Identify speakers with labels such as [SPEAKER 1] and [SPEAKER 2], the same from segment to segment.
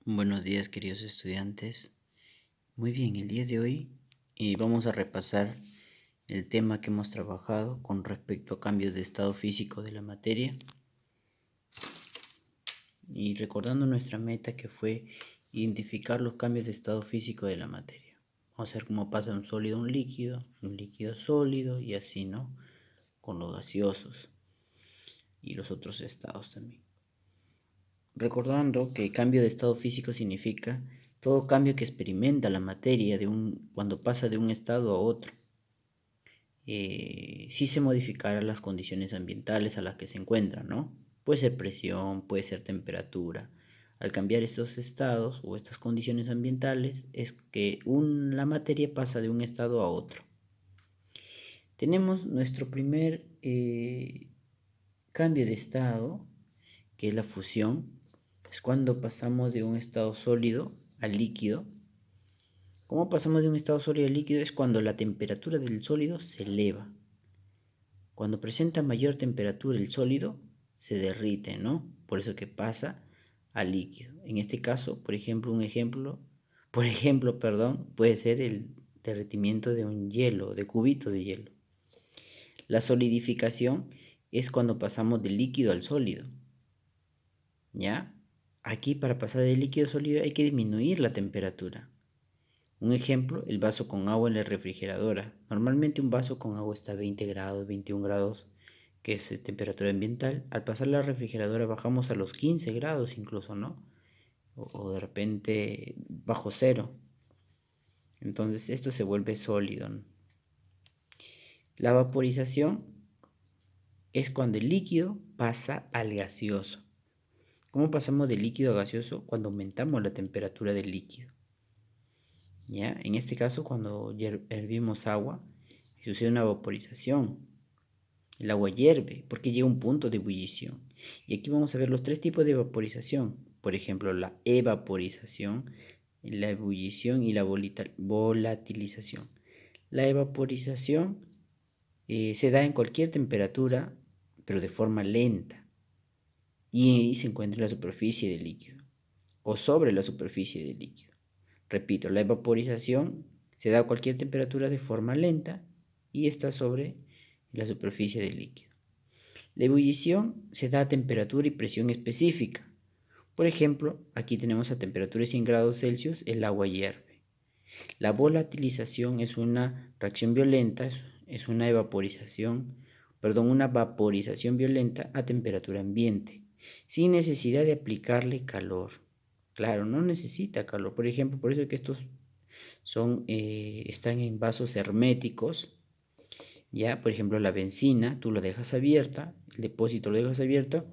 [SPEAKER 1] Buenos días, queridos estudiantes. Muy bien, el día de hoy vamos a repasar el tema que hemos trabajado con respecto a cambios de estado físico de la materia y recordando nuestra meta que fue identificar los cambios de estado físico de la materia. Vamos a ver cómo pasa de un sólido a un líquido sólido y así, ¿no? Con los gaseosos y los otros estados también. Recordando que cambio de estado físico significa todo cambio que experimenta la materia cuando pasa de un estado a otro. Si se modificaran las condiciones ambientales a las que se encuentran, ¿no? Puede ser presión, puede ser temperatura. Al cambiar estos estados o estas condiciones ambientales es que la materia pasa de un estado a otro. Tenemos nuestro primer cambio de estado, que es la fusión. Es cuando pasamos de un estado sólido al líquido. ¿Cómo pasamos de un estado sólido al líquido? Es cuando la temperatura del sólido se eleva. Cuando presenta mayor temperatura el sólido, se derrite, ¿no? Por eso que pasa al líquido. En este caso, por ejemplo, puede ser el derretimiento de un hielo, de cubito de hielo. La solidificación es cuando pasamos del líquido al sólido. ¿Ya? Aquí para pasar del líquido a sólido hay que disminuir la temperatura. Un ejemplo, el vaso con agua en la refrigeradora. Normalmente un vaso con agua está a 20 grados, 21 grados, que es temperatura ambiental. Al pasar la refrigeradora bajamos a los 15 grados incluso, ¿no? O de repente bajo cero. Entonces esto se vuelve sólido, ¿no? La vaporización es cuando el líquido pasa al gaseoso. ¿Cómo pasamos del líquido a gaseoso? Cuando aumentamos la temperatura del líquido. ¿Ya? En este caso, cuando hervimos agua, sucede una vaporización. El agua hierve porque llega a un punto de ebullición. Y aquí vamos a ver los tres tipos de vaporización. Por ejemplo, la evaporización, la ebullición y la volatilización. La evaporización se da en cualquier temperatura, pero de forma lenta. Y se encuentra en la superficie del líquido o sobre la superficie del líquido. Repito, la evaporización se da a cualquier temperatura de forma lenta y está sobre la superficie del líquido. La ebullición se da a temperatura y presión específica. Por ejemplo, aquí tenemos a temperatura de 100 grados Celsius, el agua hierve. La volatilización es una reacción violenta, es una una vaporización violenta a temperatura ambiente, sin necesidad de aplicarle calor. Claro, no necesita calor. Por ejemplo, por eso es que estos están en vasos herméticos. Ya, por ejemplo, la benzina, tú la dejas abierta, el depósito lo dejas abierto,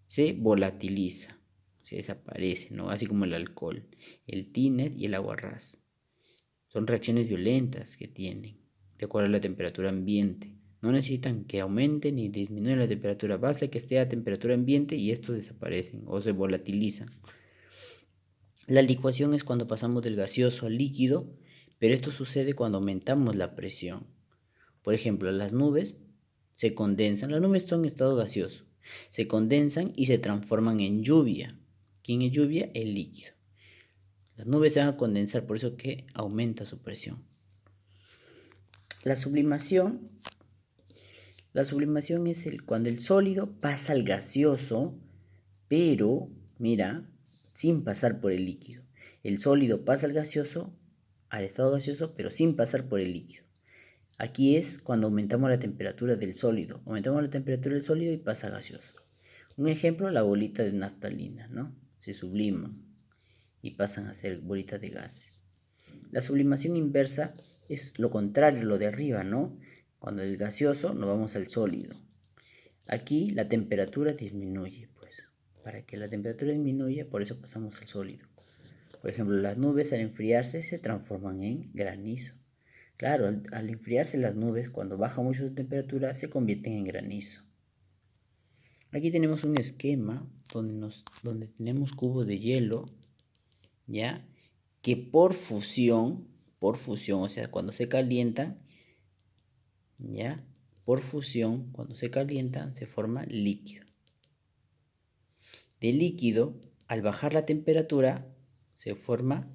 [SPEAKER 1] se volatiliza, se desaparece, ¿no? Así como el alcohol, el tiner y el agua ras. Son reacciones violentas que tienen, de acuerdo a la temperatura ambiente. No necesitan que aumente ni disminuya la temperatura, basta que esté a temperatura ambiente y estos desaparecen o se volatilizan. La licuación es cuando pasamos del gaseoso al líquido, pero esto sucede cuando aumentamos la presión. Por ejemplo, las nubes se condensan, las nubes son en estado gaseoso, se condensan y se transforman en lluvia. ¿Quién es lluvia? El líquido. Las nubes se van a condensar, por eso que aumenta su presión. La sublimación es cuando el sólido pasa al gaseoso, pero, mira, sin pasar por el líquido. El sólido pasa al estado gaseoso, pero sin pasar por el líquido. Aquí es cuando aumentamos la temperatura del sólido. Aumentamos la temperatura del sólido y pasa a gaseoso. Un ejemplo, la bolita de naftalina, ¿no? Se subliman y pasan a ser bolitas de gases. La sublimación inversa es lo contrario, lo de arriba, ¿no? Cuando del gaseoso nos vamos al sólido. Aquí la temperatura disminuye, pues. Para que la temperatura disminuya, por eso pasamos al sólido. Por ejemplo, las nubes al enfriarse se transforman en granizo. Claro, al enfriarse las nubes, cuando baja mucho su temperatura, se convierten en granizo. Aquí tenemos un esquema donde tenemos cubos de hielo, ¿ya? Que por fusión, o sea, cuando se calientan, ¿ya? Por fusión, cuando se calientan, se forma líquido. De líquido, al bajar la temperatura, se forma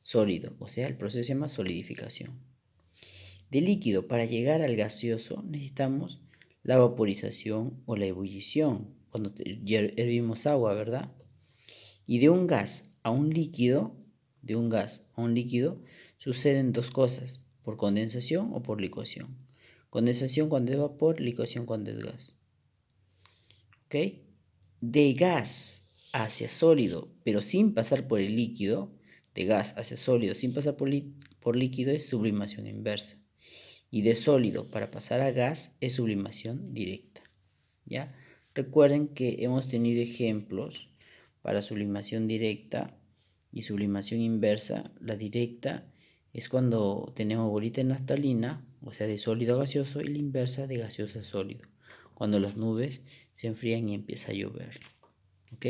[SPEAKER 1] sólido, o sea, el proceso se llama solidificación. De líquido para llegar al gaseoso necesitamos la vaporización o la ebullición, cuando hervimos agua, ¿verdad? Y de un gas a un líquido, suceden dos cosas, por condensación o por licuación. Condensación cuando es vapor, licuación cuando es gas. ¿Ok? De gas hacia sólido, pero sin pasar por el líquido, de gas hacia sólido sin pasar por líquido es sublimación inversa. Y de sólido para pasar a gas es sublimación directa. ¿Ya? Recuerden que hemos tenido ejemplos para sublimación directa y sublimación inversa. La directa es cuando tenemos bolita de naftalina, o sea, de sólido a gaseoso, y la inversa de gaseoso a sólido, cuando las nubes se enfrían y empieza a llover. ¿Ok?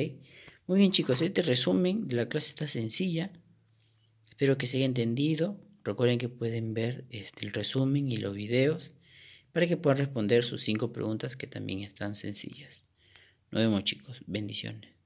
[SPEAKER 1] Muy bien, chicos, este resumen de la clase está sencilla. Espero que se haya entendido. Recuerden que pueden ver el resumen y los videos para que puedan responder sus 5 preguntas que también están sencillas. Nos vemos, chicos. Bendiciones.